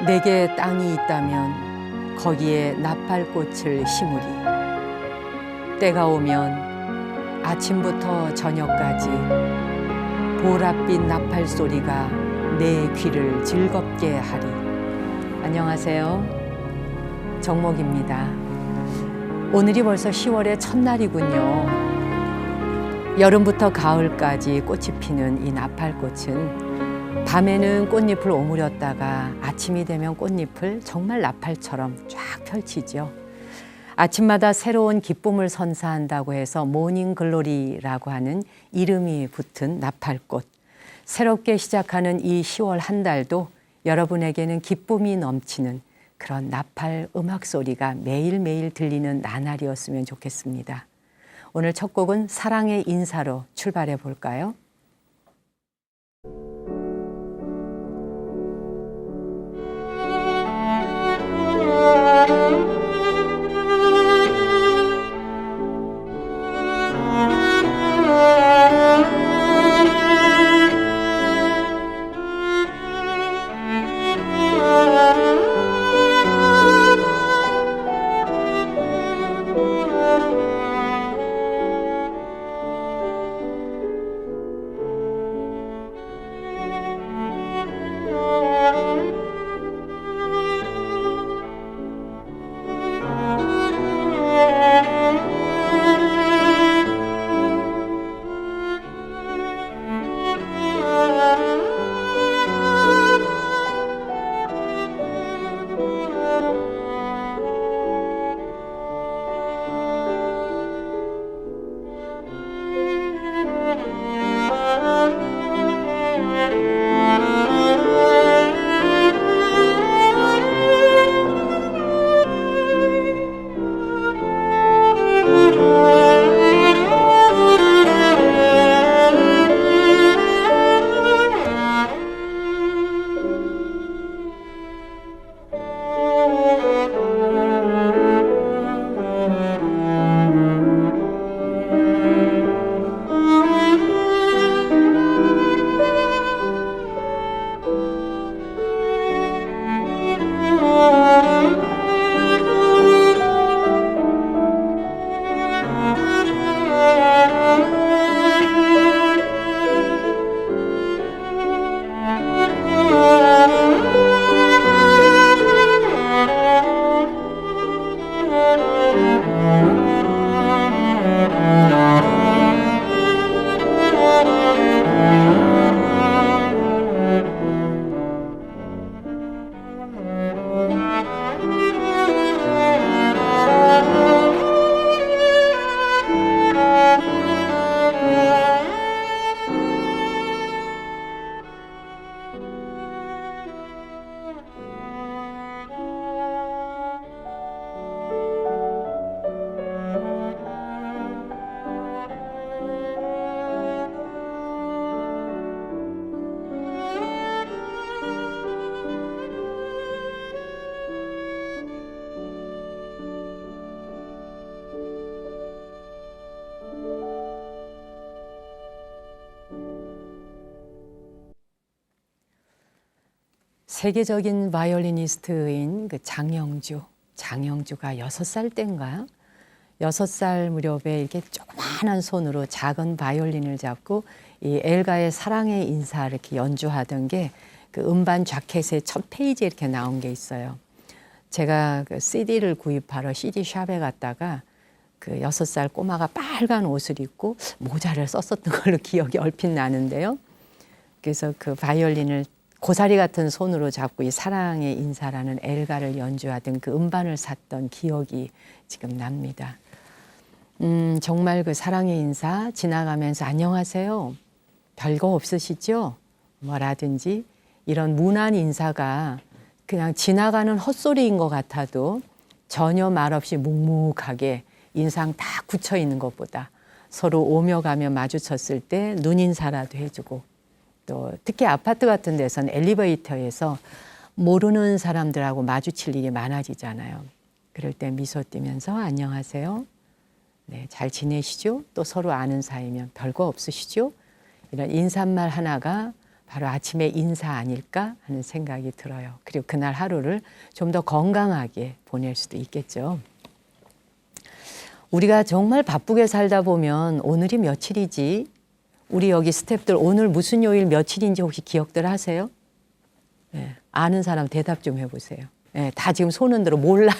내게 땅이 있다면 거기에 나팔꽃을 심으리. 때가 오면 아침부터 저녁까지 보랏빛 나팔 소리가 내 귀를 즐겁게 하리. 안녕하세요. 정목입니다. 오늘이 벌써 10월의 첫날이군요. 여름부터 가을까지 꽃이 피는 이 나팔꽃은 밤에는 꽃잎을 오므렸다가 아침이 되면 꽃잎을 정말 나팔처럼 쫙 펼치죠. 아침마다 새로운 기쁨을 선사한다고 해서 모닝글로리라고 하는 이름이 붙은 나팔꽃. 새롭게 시작하는 이 10월 한 달도 여러분에게는 기쁨이 넘치는 그런 나팔 음악 소리가 매일매일 들리는 나날이었으면 좋겠습니다. 오늘 첫 곡은 사랑의 인사로 출발해 볼까요? 세계적인 바이올리니스트인 그 장영주가 6살 때인가? 6살 무렵에 이렇게 조그마한 손으로 작은 바이올린을 잡고 이 엘가의 사랑의 인사 이렇게 연주하던 게 그 음반 자켓의 첫 페이지에 이렇게 나온 게 있어요. 제가 그 CD를 구입하러 CD샵에 갔다가 그 6살 꼬마가 빨간 옷을 입고 모자를 썼었던 걸로 기억이 얼핏 나는데요. 그래서 그 바이올린을 고사리 같은 손으로 잡고 이 사랑의 인사라는 엘가를 연주하던 그 음반을 샀던 기억이 지금 납니다. 정말 그 사랑의 인사 지나가면서 안녕하세요. 별거 없으시죠? 뭐라든지 이런 무난 인사가 그냥 지나가는 헛소리인 것 같아도 전혀 말없이 묵묵하게 인상 다 굳혀 있는 것보다 서로 오며 가며 마주쳤을 때 눈인사라도 해주고 또 특히 아파트 같은 데서는 엘리베이터에서 모르는 사람들하고 마주칠 일이 많아지잖아요. 그럴 때 미소 띄면서 안녕하세요. 네, 잘 지내시죠? 또 서로 아는 사이면 별거 없으시죠? 이런 인사말 하나가 바로 아침에 인사 아닐까 하는 생각이 들어요. 그리고 그날 하루를 좀 더 건강하게 보낼 수도 있겠죠. 우리가 정말 바쁘게 살다 보면 오늘이 며칠이지? 우리 여기 스태프들 오늘 무슨 요일 며칠인지 혹시 기억들 하세요? 네, 아는 사람 대답 좀 해보세요. 네, 다 지금 손 흔들어 몰라요.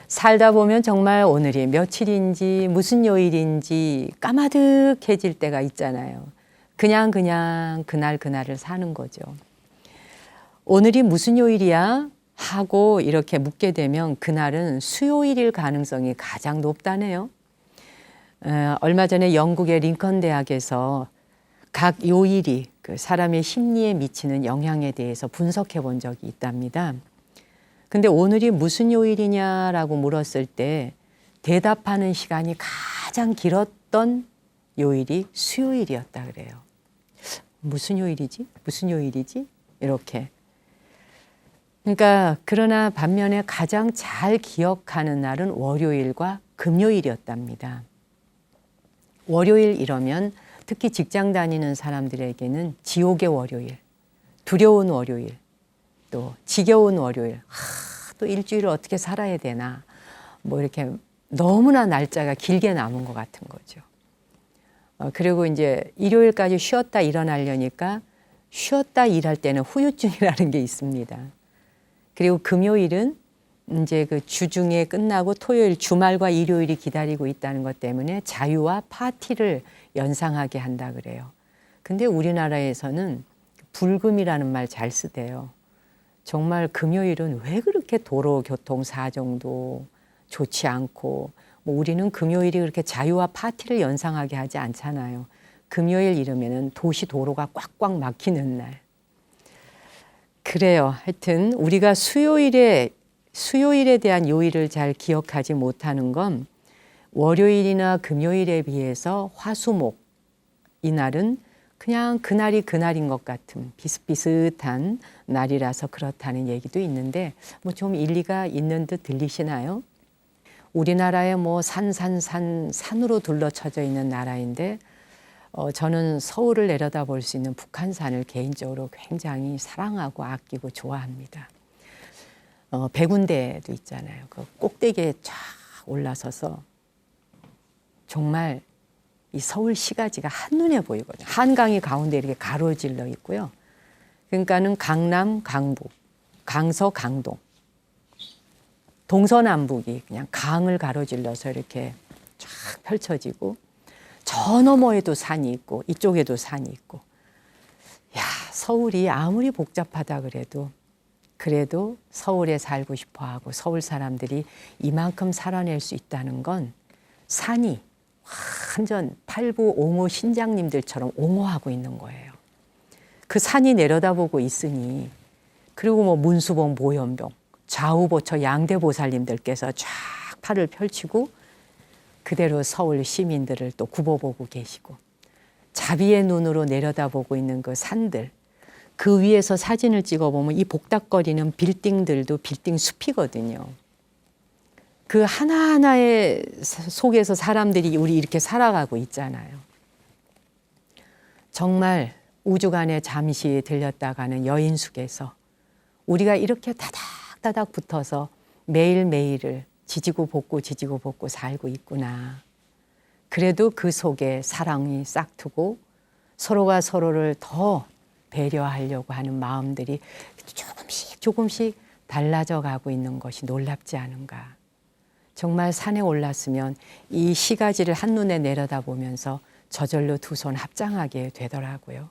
살다 보면 정말 오늘이 며칠인지 무슨 요일인지 까마득해질 때가 있잖아요. 그냥 그날을 사는 거죠. 오늘이 무슨 요일이야? 하고 이렇게 묻게 되면 그날은 수요일일 가능성이 가장 높다네요. 얼마 전에 영국의 링컨 대학에서 각 요일이 그 사람의 심리에 미치는 영향에 대해서 분석해 본 적이 있답니다. 근데 오늘이 무슨 요일이냐라고 물었을 때 대답하는 시간이 가장 길었던 요일이 수요일이었다 그래요. 무슨 요일이지? 무슨 요일이지? 이렇게. 그러니까 그러나 반면에 가장 잘 기억하는 날은 월요일과 금요일이었답니다. 월요일 이러면 특히 직장 다니는 사람들에게는 지옥의 월요일, 두려운 월요일, 또 지겨운 월요일, 또 일주일을 어떻게 살아야 되나, 뭐 이렇게 너무나 날짜가 길게 남은 것 같은 거죠. 그리고 이제 일요일까지 쉬었다 일어나려니까 쉬었다 일할 때는 후유증이라는 게 있습니다. 그리고 금요일은 이제 그 주중에 끝나고 토요일, 주말과 일요일이 기다리고 있다는 것 때문에 자유와 파티를 연상하게 한다 그래요. 근데 우리나라에서는 불금이라는 말 잘 쓰대요. 정말 금요일은 왜 그렇게 도로 교통 사정도 좋지 않고 뭐 우리는 금요일이 그렇게 자유와 파티를 연상하게 하지 않잖아요. 금요일 이러면은 도시 도로가 꽉꽉 막히는 날. 그래요. 하여튼 우리가 수요일에 대한 요일을 잘 기억하지 못하는 건 월요일이나 금요일에 비해서 화수목 이날은 그냥 그날이 그날인 것 같은 비슷비슷한 날이라서 그렇다는 얘기도 있는데 뭐 좀 일리가 있는 듯 들리시나요? 우리나라에 뭐 산으로 둘러쳐져 있는 나라인데 저는 서울을 내려다볼 수 있는 북한산을 개인적으로 굉장히 사랑하고 아끼고 좋아합니다. 백운대도 있잖아요. 그 꼭대기에 쫙 올라서서 정말 이 서울 시가지가 한눈에 보이거든요. 한강이 가운데 이렇게 가로질러 있고요. 그러니까는 강남, 강북, 강서, 강동, 동서남북이 그냥 강을 가로질러서 이렇게 쫙 펼쳐지고 저 너머에도 산이 있고 이쪽에도 산이 있고 야 서울이 아무리 복잡하다 그래도 서울에 살고 싶어하고 서울 사람들이 이만큼 살아낼 수 있다는 건 산이 완전 팔부 옹호 신장님들처럼 옹호하고 있는 거예요. 그 산이 내려다보고 있으니 그리고 뭐 문수봉 모현병 좌우보처 양대보살님들께서 쫙 팔을 펼치고 그대로 서울 시민들을 또 굽어보고 계시고 자비의 눈으로 내려다보고 있는 그 산들 그 위에서 사진을 찍어보면 이 복닥거리는 빌딩들도 빌딩 숲이거든요. 그 하나하나의 속에서 사람들이 우리 이렇게 살아가고 있잖아요. 정말 우주간에 잠시 들렸다가는 여인숙에서 우리가 이렇게 다닥다닥 붙어서 매일매일을 지지고 볶고 살고 있구나. 그래도 그 속에 사랑이 싹트고 서로가 서로를 더 배려하려고 하는 마음들이 조금씩 달라져 가고 있는 것이 놀랍지 않은가. 정말 산에 올랐으면 이 시가지를 한눈에 내려다보면서 저절로 두 손 합장하게 되더라고요.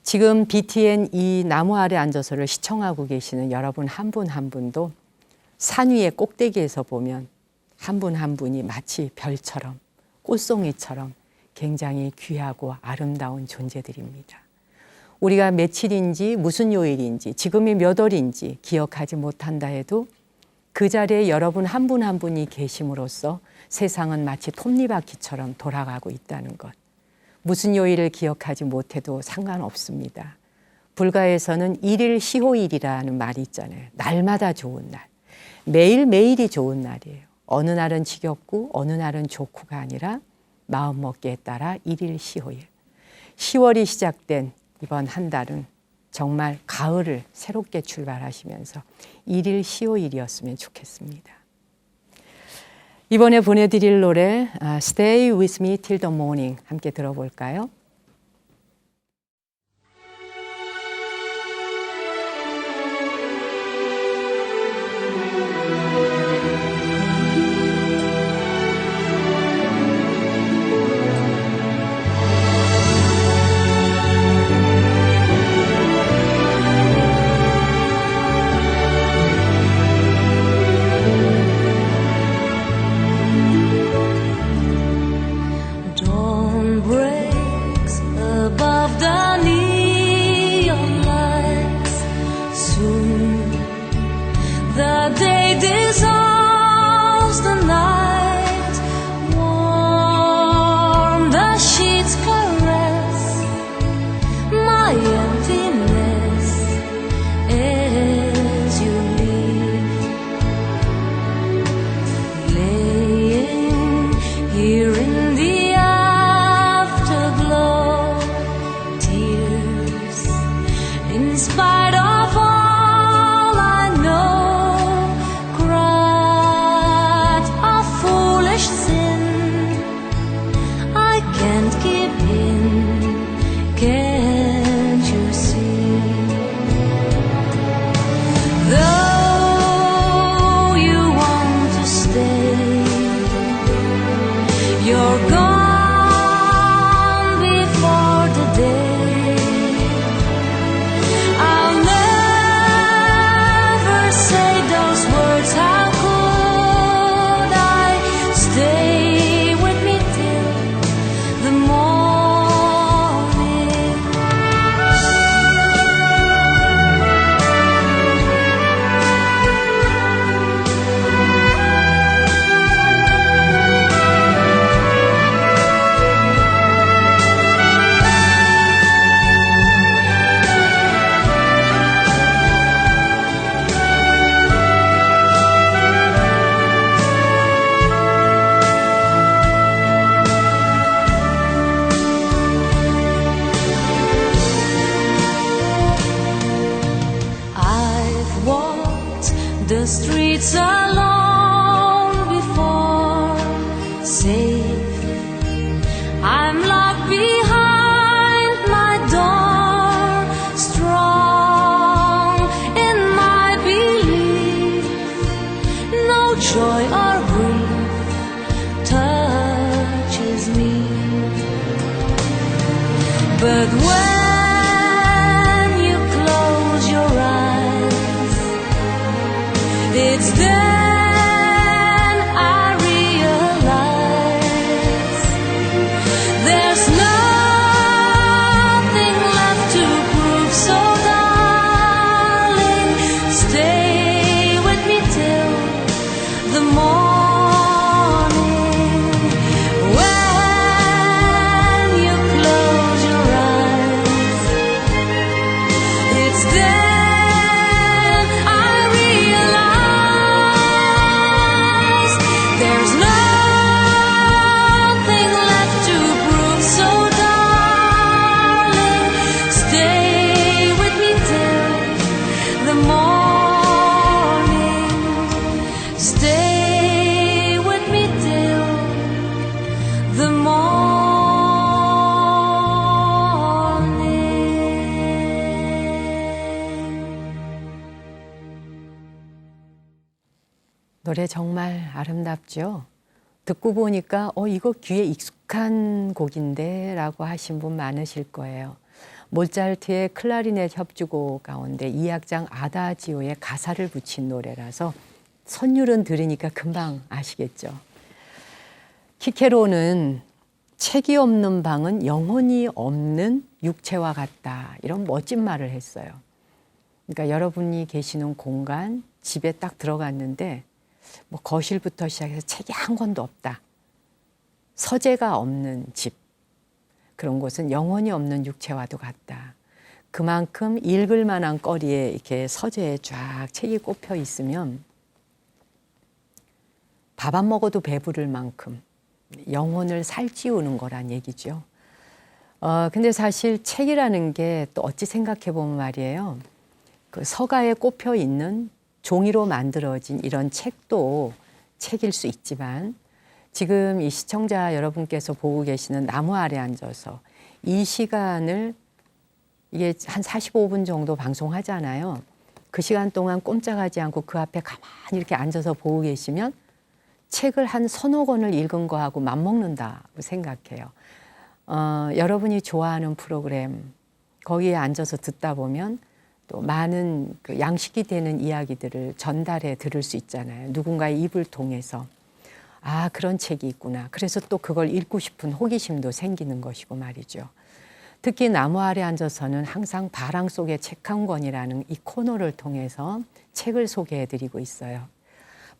지금 BTN 이 나무 아래 앉아서를 시청하고 계시는 여러분 한 분 한 분도 산 위의 꼭대기에서 보면 한 분 한 분이 마치 별처럼 꽃송이처럼 굉장히 귀하고 아름다운 존재들입니다. 우리가 며칠인지 무슨 요일인지 지금이 몇 월인지 기억하지 못한다 해도 그 자리에 여러분 한 분 한 분이 계심으로써 세상은 마치 톱니바퀴처럼 돌아가고 있다는 것. 무슨 요일을 기억하지 못해도 상관없습니다. 불가에서는 일일 시호일이라는 말이 있잖아요. 날마다 좋은 날. 매일매일이 좋은 날이에요. 어느 날은 지겹고 어느 날은 좋고가 아니라 마음먹기에 따라 일일 시호일. 10월이 시작된 이번 한 달은 정말 가을을 새롭게 출발하시면서 일일 시오일이었으면 좋겠습니다. 이번에 보내드릴 노래 Stay With Me Till the Morning 함께 들어볼까요? The streets are long before safe. I'm locked behind my door, strong in my belief. No joy or grief touches me. But when you close your eyes, it's then I realize there's nothing left to prove. So darling, stay with me till the morning. When you close your eyes, it's then 노래 정말 아름답죠? 듣고 보니까 이거 귀에 익숙한 곡인데 라고 하신 분 많으실 거예요. 모차르트의 클라리넷 협주곡 가운데 2악장 아다지오에 가사를 붙인 노래라서 선율은 들으니까 금방 아시겠죠? 키케로는 책이 없는 방은 영혼이 없는 육체와 같다, 이런 멋진 말을 했어요. 그러니까 여러분이 계시는 공간, 집에 딱 들어갔는데 뭐 거실부터 시작해서 책이 한 권도 없다. 서재가 없는 집. 그런 곳은 영혼이 없는 육체와도 같다. 그만큼 읽을 만한 거리에 이렇게 서재에 쫙 책이 꼽혀 있으면 밥 안 먹어도 배부를 만큼 영혼을 살찌우는 거란 얘기죠. 근데 사실 책이라는 게 또 어찌 생각해 보면 말이에요. 그 서가에 꼽혀 있는 종이로 만들어진 이런 책도 책일 수 있지만 지금 이 시청자 여러분께서 보고 계시는 나무 아래 앉아서 이 시간을 이게 한 45분 정도 방송하잖아요. 그 시간 동안 꼼짝하지 않고 그 앞에 가만히 이렇게 앉아서 보고 계시면 책을 한 서너 권을 읽은 거하고 맞먹는다고 생각해요. 여러분이 좋아하는 프로그램 거기에 앉아서 듣다 보면 또 많은 그 양식이 되는 이야기들을 전달해 들을 수 있잖아요. 누군가의 입을 통해서. 아, 그런 책이 있구나. 그래서 또 그걸 읽고 싶은 호기심도 생기는 것이고 말이죠. 특히 나무 아래 앉아서는 항상 바람 속의 책 한 권이라는 이 코너를 통해서 책을 소개해 드리고 있어요.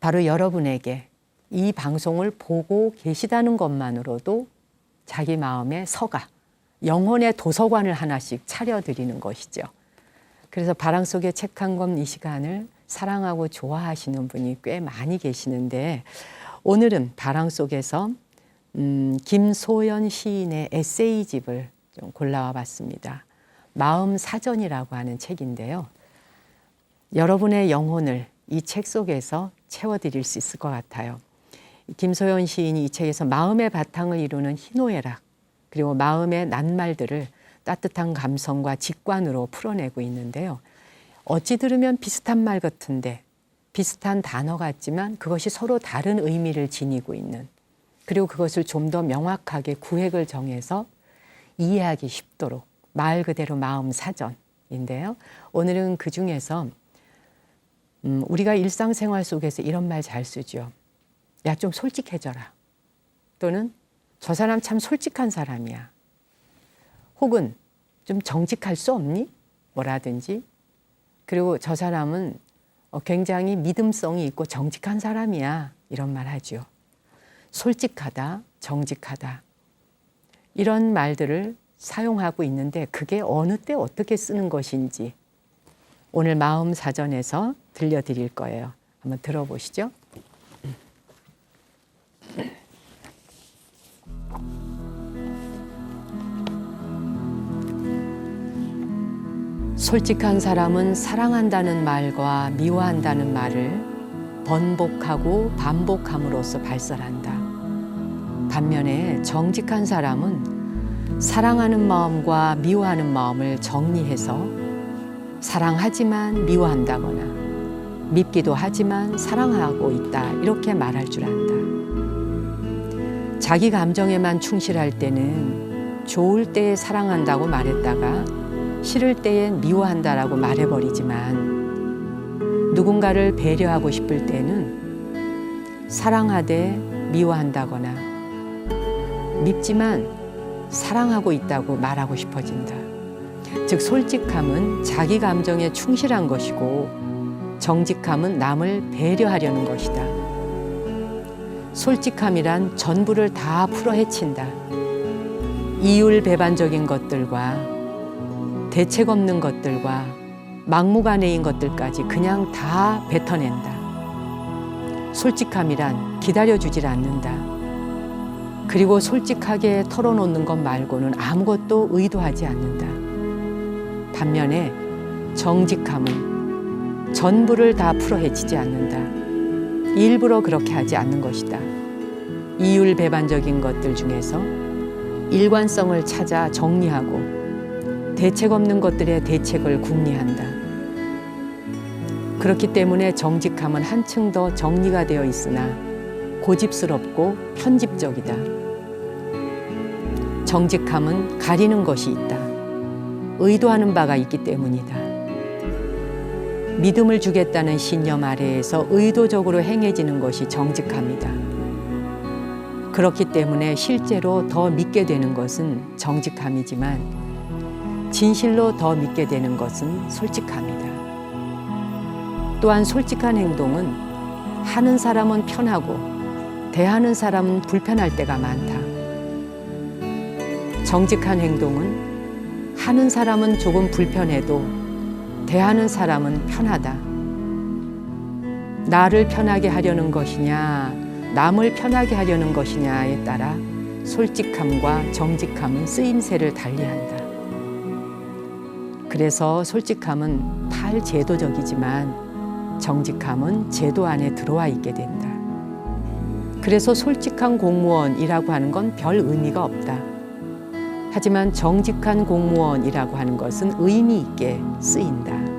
바로 여러분에게 이 방송을 보고 계시다는 것만으로도 자기 마음의 서가, 영혼의 도서관을 하나씩 차려드리는 것이죠. 그래서 바람 속의 책 한 권 이 시간을 사랑하고 좋아하시는 분이 꽤 많이 계시는데 오늘은 바람 속에서 김소연 시인의 에세이집을 좀 골라와 봤습니다. 마음 사전이라고 하는 책인데요. 여러분의 영혼을 이 책 속에서 채워드릴 수 있을 것 같아요. 김소연 시인이 이 책에서 마음의 바탕을 이루는 희노애락 그리고 마음의 낱말들을 따뜻한 감성과 직관으로 풀어내고 있는데요. 어찌 들으면 비슷한 말 같은데 비슷한 단어 같지만 그것이 서로 다른 의미를 지니고 있는 그리고 그것을 좀 더 명확하게 구획을 정해서 이해하기 쉽도록 말 그대로 마음 사전인데요. 오늘은 그 중에서 우리가 일상생활 속에서 이런 말 잘 쓰죠. 야, 좀 솔직해져라. 또는 저 사람 참 솔직한 사람이야. 혹은 좀 정직할 수 없니? 뭐라든지. 그리고 저 사람은 굉장히 믿음성이 있고 정직한 사람이야. 이런 말 하죠. 솔직하다, 정직하다. 이런 말들을 사용하고 있는데 그게 어느 때 어떻게 쓰는 것인지 오늘 마음 사전에서 들려드릴 거예요. 한번 들어보시죠. 솔직한 사람은 사랑한다는 말과 미워한다는 말을 번복하고 반복함으로써 발설한다. 반면에 정직한 사람은 사랑하는 마음과 미워하는 마음을 정리해서 사랑하지만 미워한다거나 밉기도 하지만 사랑하고 있다 이렇게 말할 줄 안다. 자기 감정에만 충실할 때는 좋을 때에 사랑한다고 말했다가 싫을 때엔 미워한다라고 말해버리지만 누군가를 배려하고 싶을 때는 사랑하되 미워한다거나 밉지만 사랑하고 있다고 말하고 싶어진다. 즉 솔직함은 자기 감정에 충실한 것이고 정직함은 남을 배려하려는 것이다. 솔직함이란 전부를 다 풀어헤친다. 이율배반적인 것들과 대책 없는 것들과 막무가내인 것들까지 그냥 다 뱉어낸다. 솔직함이란 기다려주질 않는다. 그리고 솔직하게 털어놓는 것 말고는 아무것도 의도하지 않는다. 반면에 정직함은 전부를 다 풀어헤치지 않는다. 일부러 그렇게 하지 않는 것이다. 이율배반적인 것들 중에서 일관성을 찾아 정리하고 대책 없는 것들의 대책을 궁리한다. 그렇기 때문에 정직함은 한층 더 정리가 되어 있으나 고집스럽고 편집적이다. 정직함은 가리는 것이 있다. 의도하는 바가 있기 때문이다. 믿음을 주겠다는 신념 아래에서 의도적으로 행해지는 것이 정직함이다. 그렇기 때문에 실제로 더 믿게 되는 것은 정직함이지만 진실로 더 믿게 되는 것은 솔직함이다. 또한 솔직한 행동은 하는 사람은 편하고 대하는 사람은 불편할 때가 많다. 정직한 행동은 하는 사람은 조금 불편해도 대하는 사람은 편하다. 나를 편하게 하려는 것이냐, 남을 편하게 하려는 것이냐에 따라 솔직함과 정직함은 쓰임새를 달리한다. 그래서 솔직함은 탈제도적이지만 정직함은 제도 안에 들어와 있게 된다. 그래서 솔직한 공무원이라고 하는 건 별 의미가 없다. 하지만 정직한 공무원이라고 하는 것은 의미 있게 쓰인다.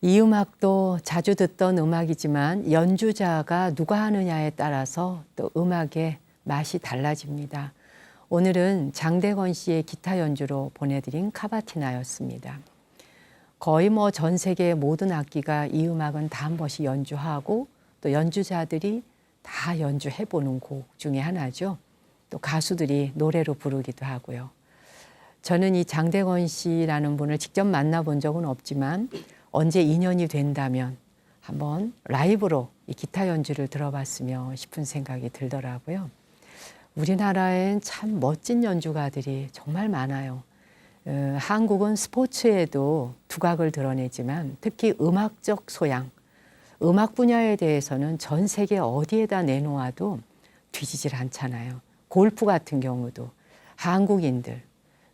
이 음악도 자주 듣던 음악이지만 연주자가 누가 하느냐에 따라서 또 음악의 맛이 달라집니다. 오늘은 장대건 씨의 기타 연주로 보내드린 카바티나였습니다. 거의 전 세계 모든 악기가 이 음악은 다 한 번씩 연주하고 또 연주자들이 다 연주해보는 곡 중에 하나죠. 또 가수들이 노래로 부르기도 하고요. 저는 이 장대건 씨라는 분을 직접 만나본 적은 없지만 언제 인연이 된다면 한번 라이브로 이 기타 연주를 들어봤으면 싶은 생각이 들더라고요. 우리나라엔 참 멋진 연주가들이 정말 많아요. 한국은 스포츠에도 두각을 드러내지만 특히 음악적 소양, 음악 분야에 대해서는 전 세계 어디에다 내놓아도 뒤지질 않잖아요. 골프 같은 경우도 한국인들,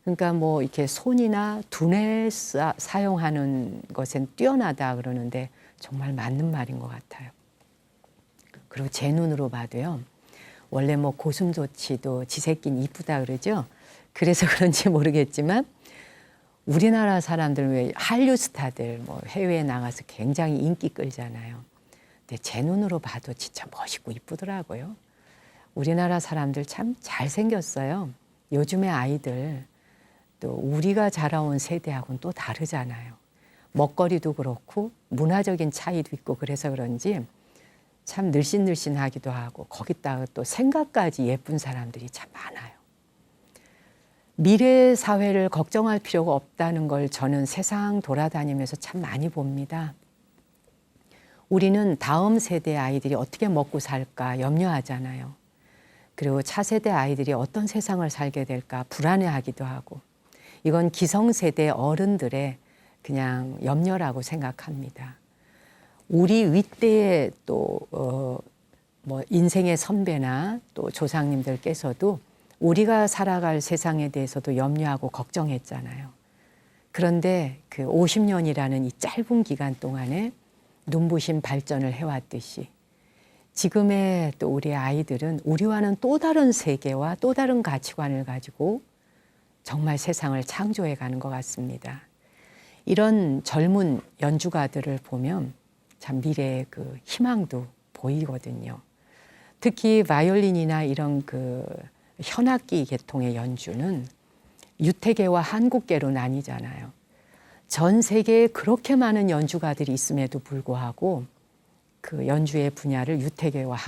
그러니까 이렇게 손이나 두뇌 사용하는 것엔 뛰어나다 그러는데 정말 맞는 말인 것 같아요. 그리고 제 눈으로 봐도요. 원래 고슴도치도 지 새끼는 이쁘다 그러죠. 그래서 그런지 모르겠지만 우리나라 사람들 왜 한류 스타들 해외에 나가서 굉장히 인기 끌잖아요. 근데 제 눈으로 봐도 진짜 멋있고 이쁘더라고요. 우리나라 사람들 참 잘생겼어요. 요즘의 아이들, 또 우리가 자라온 세대하고는 또 다르잖아요. 먹거리도 그렇고 문화적인 차이도 있고 그래서 그런지 참 늘씬늘씬하기도 하고 거기다가 또 생각까지 예쁜 사람들이 참 많아요. 미래 사회를 걱정할 필요가 없다는 걸 저는 세상 돌아다니면서 참 많이 봅니다. 우리는 다음 세대 아이들이 어떻게 먹고 살까 염려하잖아요. 그리고 차세대 아이들이 어떤 세상을 살게 될까 불안해하기도 하고 이건 기성세대 어른들의 그냥 염려라고 생각합니다. 우리 윗대의 또 뭐 인생의 선배나 또 조상님들께서도 우리가 살아갈 세상에 대해서도 염려하고 걱정했잖아요. 그런데 그 50년이라는 이 짧은 기간 동안에 눈부신 발전을 해왔듯이 지금의 또 우리 아이들은 우리와는 또 다른 세계와 또 다른 가치관을 가지고 정말 세상을 창조해 가는 것 같습니다. 이런 젊은 연주가들을 보면 참 미래의 그 희망도 보이거든요. 특히 바이올린이나 이런 그 현악기 계통의 연주는 유태계와 한국계로 나뉘잖아요. 전 세계에 그렇게 많은 연주가들이 있음에도 불구하고 그 연주의 분야를 유태계와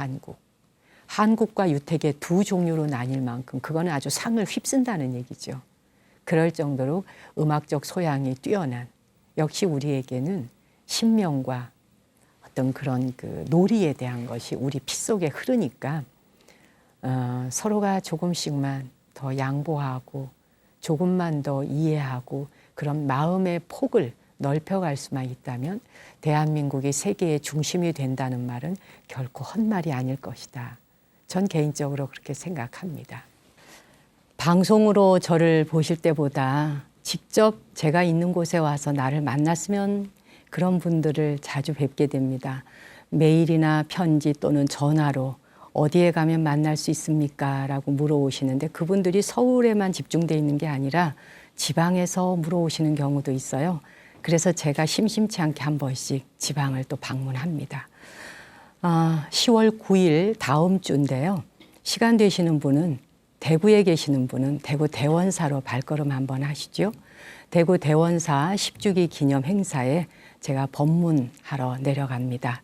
한국과 유태계 두 종류로 나뉠 만큼 그거는 아주 상을 휩쓴다는 얘기죠. 그럴 정도로 음악적 소양이 뛰어난 역시 우리에게는 신명과 어떤 그런 그 놀이에 대한 것이 우리 피 속에 흐르니까 서로가 조금씩만 더 양보하고 조금만 더 이해하고 그런 마음의 폭을 넓혀갈 수만 있다면 대한민국이 세계의 중심이 된다는 말은 결코 헛말이 아닐 것이다. 전 개인적으로 그렇게 생각합니다. 방송으로 저를 보실 때보다 직접 제가 있는 곳에 와서 나를 만났으면 그런 분들을 자주 뵙게 됩니다. 메일이나 편지 또는 전화로 어디에 가면 만날 수 있습니까? 라고 물어오시는데 그분들이 서울에만 집중되어 있는 게 아니라 지방에서 물어오시는 경우도 있어요. 그래서 제가 심심치 않게 한 번씩 지방을 또 방문합니다. 10월 9일 다음 주인데요. 시간 되시는 분은 대구에 계시는 분은 대구 대원사로 발걸음 한번 하시죠. 대구 대원사 10주기 기념 행사에 제가 법문하러 내려갑니다.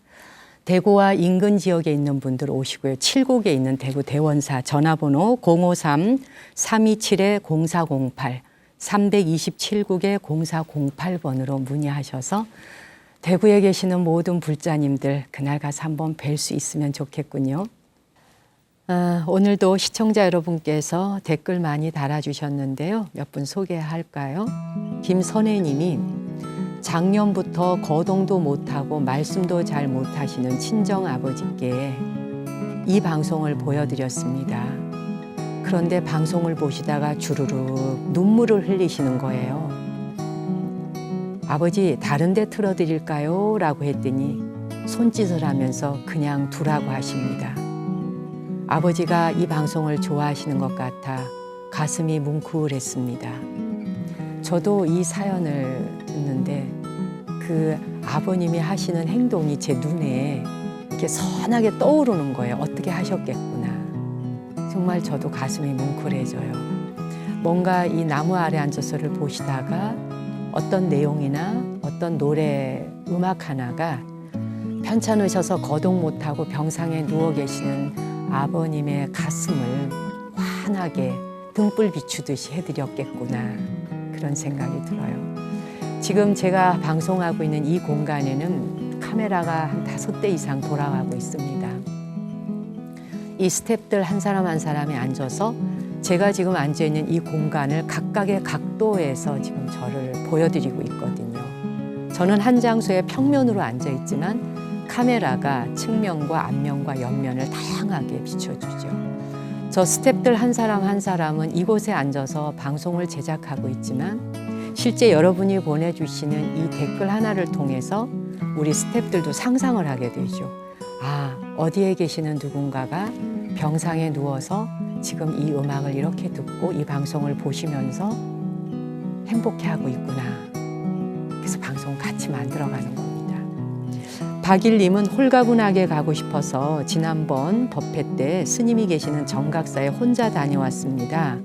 대구와 인근 지역에 있는 분들 오시고요. 7곡에 있는 대구 대원사 전화번호 053-327-0408 327국의 0408번으로 문의하셔서 대구에 계시는 모든 불자님들 그날 가서 한번 뵐 수 있으면 좋겠군요. 오늘도 시청자 여러분께서 댓글 많이 달아주셨는데요. 몇 분 소개할까요? 김선혜 님이 작년부터 거동도 못하고 말씀도 잘 못하시는 친정아버지께 이 방송을 보여드렸습니다. 그런데 방송을 보시다가 주르륵 눈물을 흘리시는 거예요. 아버지 다른 데 틀어드릴까요? 라고 했더니 손짓을 하면서 그냥 두라고 하십니다. 아버지가 이 방송을 좋아하시는 것 같아 가슴이 뭉클했습니다. 저도 이 사연을 듣는데 그 아버님이 하시는 행동이 제 눈에 이렇게 선하게 떠오르는 거예요. 어떻게 하셨겠구나. 정말 저도 가슴이 뭉클해져요. 뭔가 이 나무 아래 앉아서를 보시다가 어떤 내용이나 어떤 노래, 음악 하나가 편찮으셔서 거동 못하고 병상에 누워 계시는 아버님의 가슴을 환하게 등불 비추듯이 해드렸겠구나 그런 생각이 들어요. 지금 제가 방송하고 있는 이 공간에는 카메라가 한 5대 이상 돌아가고 있습니다. 이 스태프들 한 사람 한 사람이 앉아서 제가 지금 앉아있는 이 공간을 각각의 각도에서 지금 저를 보여드리고 있거든요. 저는 한 장소에 평면으로 앉아있지만 카메라가 측면과 앞면과 옆면을 다양하게 비춰주죠. 저 스태프들 한 사람 한 사람은 이곳에 앉아서 방송을 제작하고 있지만 실제 여러분이 보내주시는 이 댓글 하나를 통해서 우리 스태프들도 상상을 하게 되죠. 어디에 계시는 누군가가 병상에 누워서 지금 이 음악을 이렇게 듣고 이 방송을 보시면서 행복해하고 있구나. 그래서 방송 같이 만들어가는 겁니다. 박일님은 홀가분하게 가고 싶어서 지난번 법회 때 스님이 계시는 정각사에 혼자 다녀왔습니다.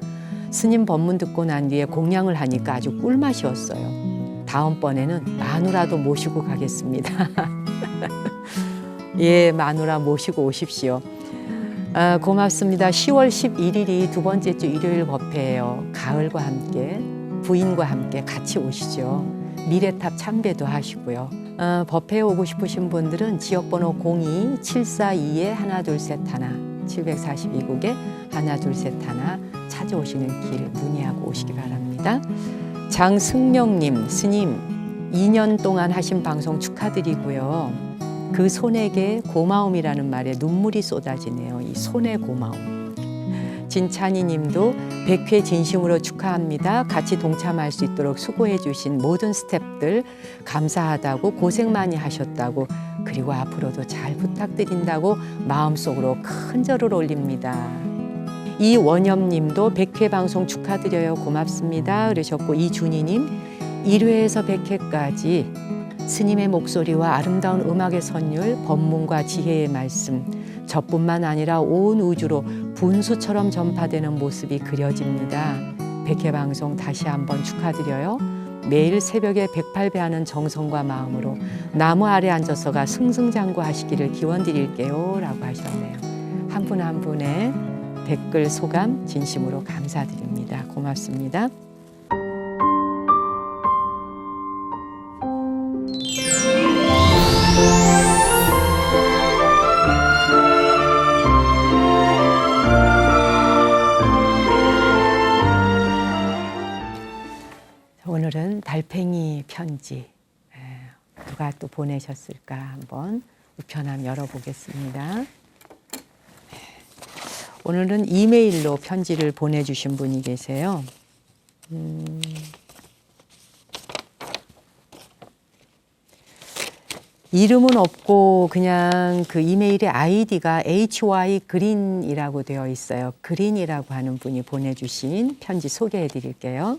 스님 법문 듣고 난 뒤에 공양을 하니까 아주 꿀맛이었어요. 다음번에는 마누라도 모시고 가겠습니다. 예, 마누라 모시고 오십시오. 고맙습니다. 10월 11일이 두 번째 주 일요일 법회예요. 가을과 함께 부인과 함께 같이 오시죠. 미래탑 참배도 하시고요. 법회에 오고 싶으신 분들은 지역번호 02-742-1231 742국에 1231 찾아오시는 길 문의하고 오시기 바랍니다. 장승명님, 스님 2년 동안 하신 방송 축하드리고요. 그 손에게 고마움이라는 말에 눈물이 쏟아지네요. 이 손의 고마움. 진찬이 님도 100회 진심으로 축하합니다. 같이 동참할 수 있도록 수고해 주신 모든 스태프들 감사하다고 고생 많이 하셨다고 그리고 앞으로도 잘 부탁드린다고 마음속으로 큰 절을 올립니다. 이원엽 님도 100회 방송 축하드려요. 고맙습니다. 그러셨고 이준희 님 1회에서 100회까지 스님의 목소리와 아름다운 음악의 선율, 법문과 지혜의 말씀, 저뿐만 아니라 온 우주로 분수처럼 전파되는 모습이 그려집니다. 100회 방송 다시 한번 축하드려요. 매일 새벽에 108배 하는 정성과 마음으로 나무 아래 앉아서가 승승장구하시기를 기원드릴게요 라고 하셨네요. 한 분 한 분의 댓글 소감 진심으로 감사드립니다. 고맙습니다. 오늘은 달팽이 편지 누가 또 보내셨을까 한번 우편함 열어보겠습니다. 오늘은 이메일로 편지를 보내주신 분이 계세요. 이름은 없고 그냥 그 이메일의 아이디가 HY 그린이라고 되어 있어요. 그린이라고 하는 분이 보내주신 편지 소개해 드릴게요.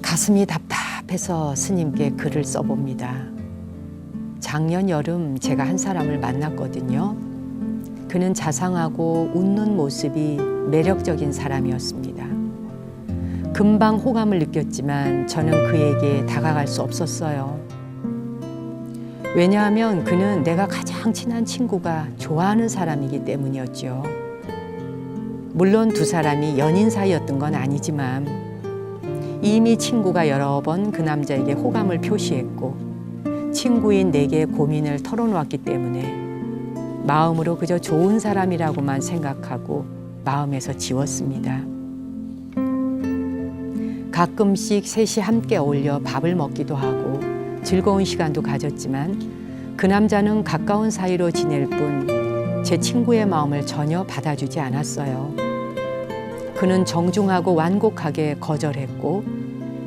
가슴이 답답해서 스님께 글을 써봅니다. 작년 여름 제가 한 사람을 만났거든요. 그는 자상하고 웃는 모습이 매력적인 사람이었습니다. 금방 호감을 느꼈지만 저는 그에게 다가갈 수 없었어요. 왜냐하면 그는 내가 가장 친한 친구가 좋아하는 사람이기 때문이었죠. 물론 두 사람이 연인 사이였던 건 아니지만 이미 친구가 여러 번 그 남자에게 호감을 표시했고 친구인 내게 고민을 털어놓았기 때문에 마음으로 그저 좋은 사람이라고만 생각하고 마음에서 지웠습니다. 가끔씩 셋이 함께 어울려 밥을 먹기도 하고 즐거운 시간도 가졌지만 그 남자는 가까운 사이로 지낼 뿐 제 친구의 마음을 전혀 받아주지 않았어요. 그는 정중하고 완곡하게 거절했고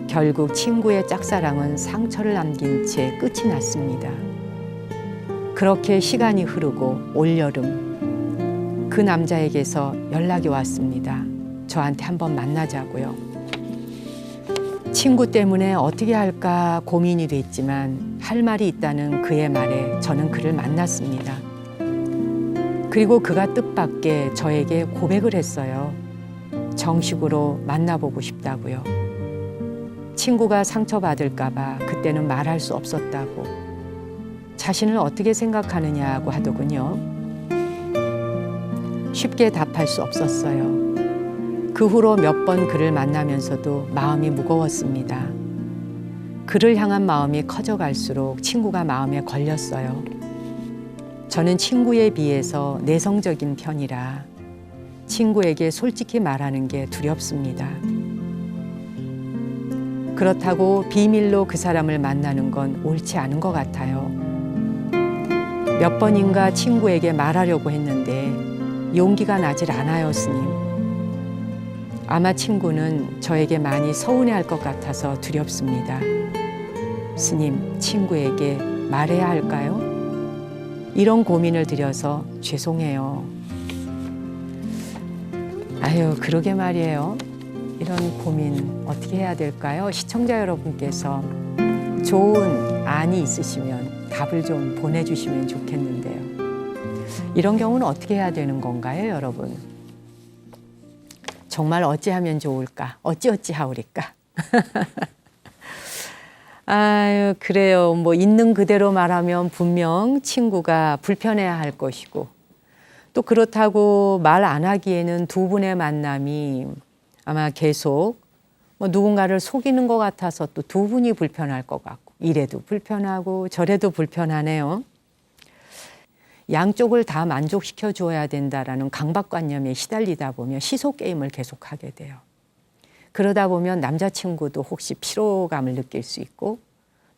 결국 친구의 짝사랑은 상처를 남긴 채 끝이 났습니다. 그렇게 시간이 흐르고 올여름 그 남자에게서 연락이 왔습니다. 저한테 한번 만나자고요. 친구 때문에 어떻게 할까 고민이 됐지만 할 말이 있다는 그의 말에 저는 그를 만났습니다. 그리고 그가 뜻밖의 저에게 고백을 했어요. 정식으로 만나보고 싶다고요. 친구가 상처받을까 봐 그때는 말할 수 없었다고 자신을 어떻게 생각하느냐고 하더군요. 쉽게 답할 수 없었어요. 그 후로 몇 번 그를 만나면서도 마음이 무거웠습니다. 그를 향한 마음이 커져갈수록 친구가 마음에 걸렸어요. 저는 친구에 비해서 내성적인 편이라 친구에게 솔직히 말하는 게 두렵습니다. 그렇다고 비밀로 그 사람을 만나는 건 옳지 않은 것 같아요. 몇 번인가 친구에게 말하려고 했는데 용기가 나질 않아요, 스님. 아마 친구는 저에게 많이 서운해할 것 같아서 두렵습니다. 스님, 친구에게 말해야 할까요? 이런 고민을 드려서 죄송해요. 아유, 그러게 말이에요. 이런 고민 어떻게 해야 될까요? 시청자 여러분께서 좋은 안이 있으시면 답을 좀 보내주시면 좋겠는데요. 이런 경우는 어떻게 해야 되는 건가요, 여러분? 정말 어찌하면 좋을까? 어찌하오리까? 아유, 그래요. 뭐 있는 그대로 말하면 분명 친구가 불편해야 할 것이고, 또 그렇다고 말 안 하기에는 두 분의 만남이 아마 계속 뭐 누군가를 속이는 것 같아서 또 두 분이 불편할 것 같고, 이래도 불편하고 저래도 불편하네요. 양쪽을 다 만족시켜 줘야 된다라는 강박관념에 시달리다 보면 시속 게임을 계속하게 돼요. 그러다 보면 남자친구도 혹시 피로감을 느낄 수 있고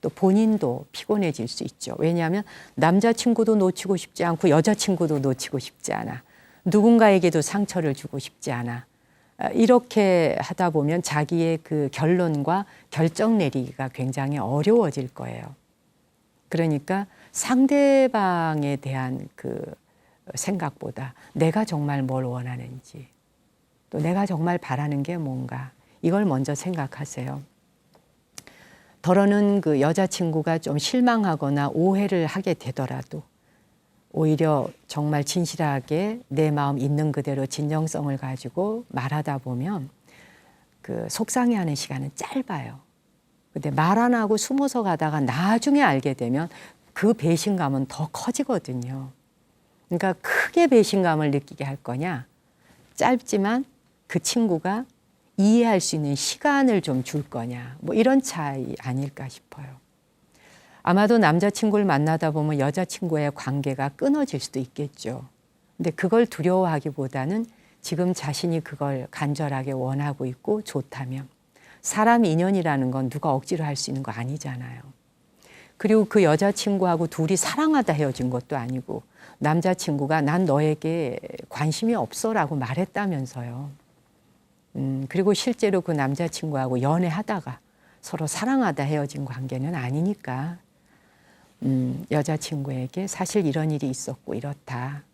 또 본인도 피곤해질 수 있죠. 왜냐하면 남자친구도 놓치고 싶지 않고 여자친구도 놓치고 싶지 않아. 누군가에게도 상처를 주고 싶지 않아. 이렇게 하다 보면 자기의 그 결론과 결정 내리기가 굉장히 어려워질 거예요. 그러니까 상대방에 대한 그 생각보다 내가 정말 뭘 원하는지, 또 내가 정말 바라는 게 뭔가, 이걸 먼저 생각하세요. 더러는 그 여자친구가 좀 실망하거나 오해를 하게 되더라도 오히려 정말 진실하게 내 마음 있는 그대로 진정성을 가지고 말하다 보면 그 속상해하는 시간은 짧아요. 근데 말 안 하고 숨어서 가다가 나중에 알게 되면 그 배신감은 더 커지거든요. 그러니까 크게 배신감을 느끼게 할 거냐, 짧지만 그 친구가 이해할 수 있는 시간을 좀 줄 거냐, 뭐 이런 차이 아닐까 싶어요. 아마도 남자친구를 만나다 보면 여자친구의 관계가 끊어질 수도 있겠죠. 근데 그걸 두려워하기보다는 지금 자신이 그걸 간절하게 원하고 있고 좋다면, 사람 인연이라는 건 누가 억지로 할 수 있는 거 아니잖아요. 그리고 그 여자친구하고 둘이 사랑하다 헤어진 것도 아니고 남자친구가 난 너에게 관심이 없어라고 말했다면서요. 그리고 실제로 그 남자친구하고 연애하다가 서로 사랑하다 헤어진 관계는 아니니까 여자친구에게 사실 이런 일이 있었고 이렇다.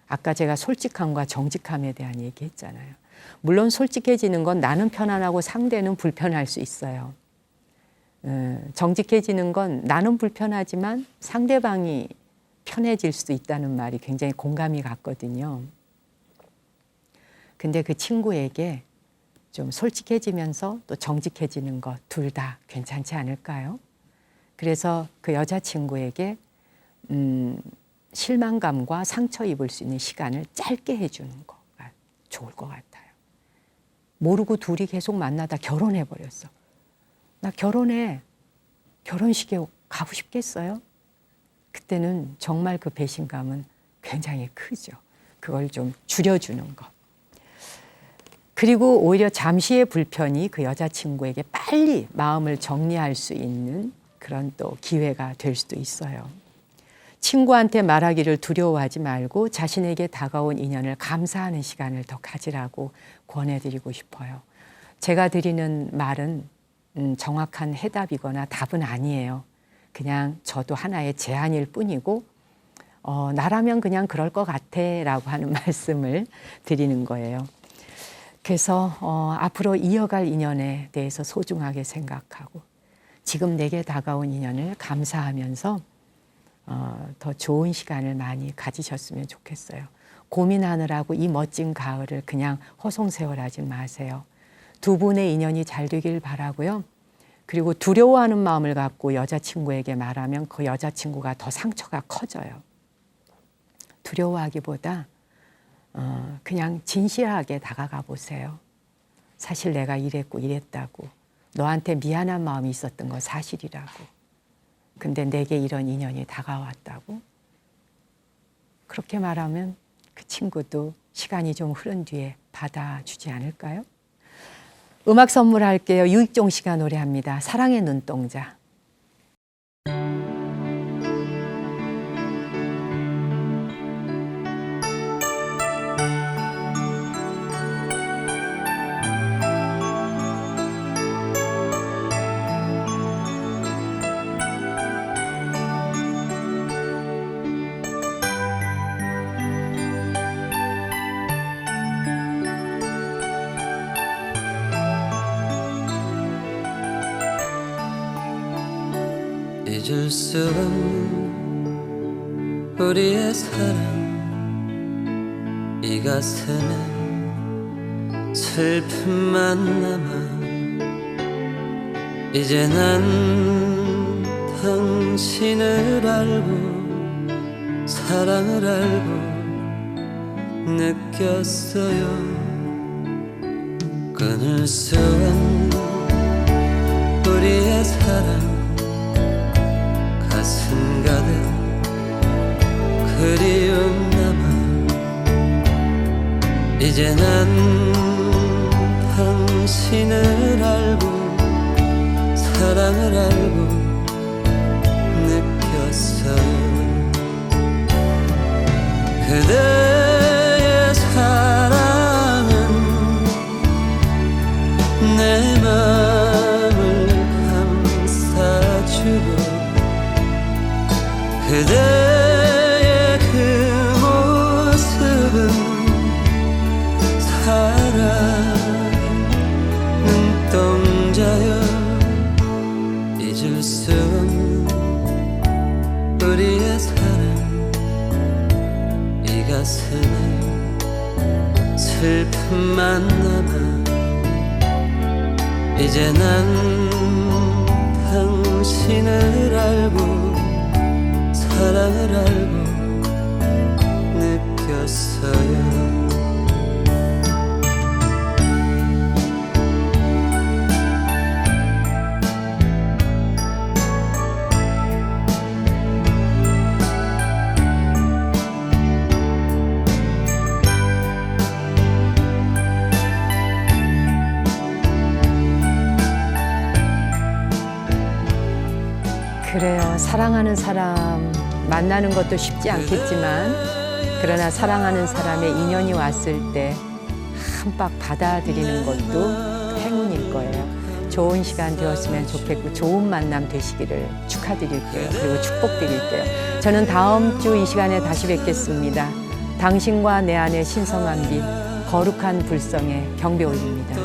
아까 제가 솔직함과 정직함에 대한 얘기했잖아요. 물론 솔직해지는 건 나는 편안하고 상대는 불편할 수 있어요. 정직해지는 건 나는 불편하지만 상대방이 편해질 수도 있다는 말이 굉장히 공감이 갔거든요. 근데 그 친구에게 좀 솔직해지면서 또 정직해지는 것 둘 다 괜찮지 않을까요? 그래서 그 여자친구에게 실망감과 상처 입을 수 있는 시간을 짧게 해주는 거가 좋을 것 같아요. 모르고 둘이 계속 만나다 결혼해버렸어. 나 결혼해. 결혼식에 가고 싶겠어요? 그때는 정말 그 배신감은 굉장히 크죠. 그걸 좀 줄여주는 것. 그리고 오히려 잠시의 불편이 그 여자친구에게 빨리 마음을 정리할 수 있는 그런 또 기회가 될 수도 있어요. 친구한테 말하기를 두려워하지 말고 자신에게 다가온 인연을 감사하는 시간을 더 가지라고 권해드리고 싶어요. 제가 드리는 말은 정확한 해답이거나 답은 아니에요. 그냥 저도 하나의 제안일 뿐이고 나라면 그냥 그럴 것 같아 라고 하는 말씀을 드리는 거예요. 그래서 앞으로 이어갈 인연에 대해서 소중하게 생각하고 지금 내게 다가온 인연을 감사하면서 더 좋은 시간을 많이 가지셨으면 좋겠어요. 고민하느라고 이 멋진 가을을 그냥 허송세월하지 마세요. 두 분의 인연이 잘 되길 바라고요. 그리고 두려워하는 마음을 갖고 여자친구에게 말하면 그 여자친구가 더 상처가 커져요. 두려워하기보다 그냥 진실하게 다가가 보세요. 사실 내가 이랬고 이랬다고. 너한테 미안한 마음이 있었던 거 사실이라고. 근데 내게 이런 인연이 다가왔다고. 그렇게 말하면 그 친구도 시간이 좀 흐른 뒤에 받아주지 않을까요? 음악 선물할게요. 유익종 씨가 노래합니다. 사랑의 눈동자. 잊을 수 없는 우리의 사랑 이 가슴에 슬픔만 남아 이제 난 당신을 알고 사랑을 알고 느꼈어요. 끊을 수 없는 우리의 사랑 가슴 가득 그리움 남아 이제 난 당신을 알고 사랑을 알고 느꼈어요. 그대의 사랑은 내 맘을 감싸주고 그대의 그 모습은 사랑의 눈동자여 잊을 수 없는 우리의 사랑 이 가슴에 슬픔만 남아 이제 난 당신을 알고 사랑을 알고 느꼈어요. 그래요. 사랑하는 사람 만나는 것도 쉽지 않겠지만 그러나 사랑하는 사람의 인연이 왔을 때 한박 받아들이는 것도 행운일 거예요. 좋은 시간 되었으면 좋겠고 좋은 만남 되시기를 축하드릴게요. 그리고 축복드릴게요. 저는 다음 주 이 시간에 다시 뵙겠습니다. 당신과 내 안의 신성한 빛, 거룩한 불성에 경배 올립니다.